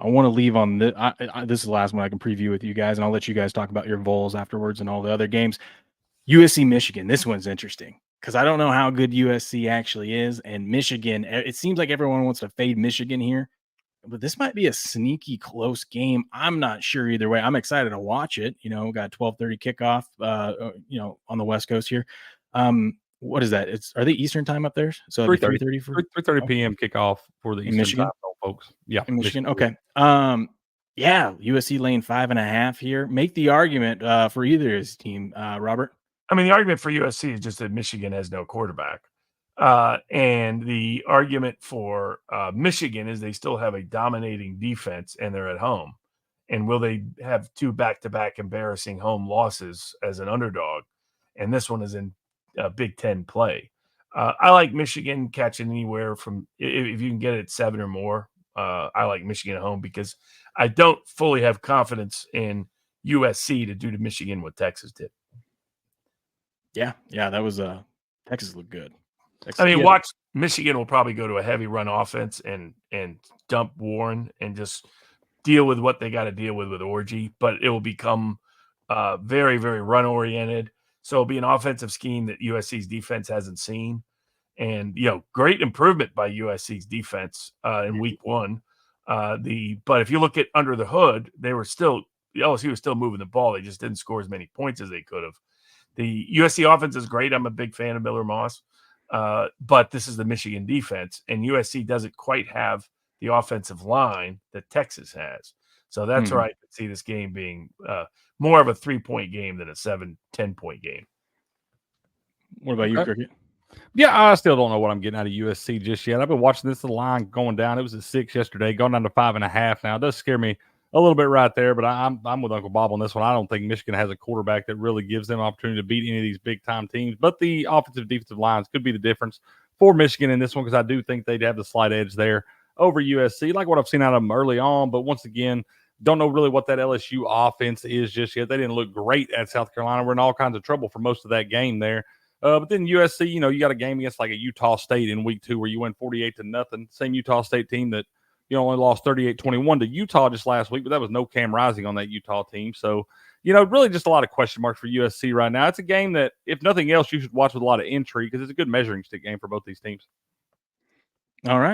I want to leave on this. This is the last one I can preview with you guys, and I'll let you guys talk about your Vols afterwards and all the other games. USC Michigan. This one's interesting because I don't know how good USC actually is, and Michigan. It seems like everyone wants to fade Michigan here, but this might be a sneaky close game. I'm not sure either way. I'm excited to watch it. Got 12:30 kickoff. On the West Coast here. What is that? Are they Eastern time up there? So 3:30 for 3:30 p.m. kickoff for the Eastern Michigan? time, folks. Yeah, in Michigan. Okay. Yeah, USC laying 5.5 here. Make the argument for either of his team, Robert. I mean, the argument for USC is just that Michigan has no quarterback. And the argument for Michigan is they still have a dominating defense and they're at home. And will they have 2 back-to-back embarrassing home losses as an underdog? And this one is in Big Ten play. I like Michigan catching anywhere from, if you can get it at 7 or more, I like Michigan at home because I don't fully have confidence in USC to do to Michigan what Texas did. Yeah, that was Texas looked good. Watch Michigan will probably go to a heavy run offense and dump Warren and just deal with what they got to deal with Orgy, but it will become very, very run oriented. So it'll be an offensive scheme that USC's defense hasn't seen. And, great improvement by USC's defense in week 1. But if you look at under the hood, LSU was still moving the ball. They just didn't score as many points as they could have. The USC offense is great. I'm a big fan of Miller Moss. But this is the Michigan defense, and USC doesn't quite have the offensive line that Texas has. So that's where I could see this game being more of a 3-point game than a 7-10-point game. What about you, Cricket? Yeah, I still don't know what I'm getting out of USC just yet. I've been watching this line going down. It was at 6 yesterday, going down to 5.5 now. It does scare me a little bit right there, but I'm with Uncle Bob on this one. I don't think Michigan has a quarterback that really gives them an opportunity to beat any of these big-time teams, but the offensive defensive lines could be the difference for Michigan in this one because I do think they'd have the slight edge there over USC, like what I've seen out of them early on, but once again, don't know really what that LSU offense is just yet. They didn't look great at South Carolina. We're in all kinds of trouble for most of that game there. But then USC, you got a game against like a Utah State in week 2 where you win 48-0. Same Utah State team that only lost 38-21 to Utah just last week, but that was no Cam Rising on that Utah team. So, really just a lot of question marks for USC right now. It's a game that, if nothing else, you should watch with a lot of intrigue because it's a good measuring stick game for both these teams. All right.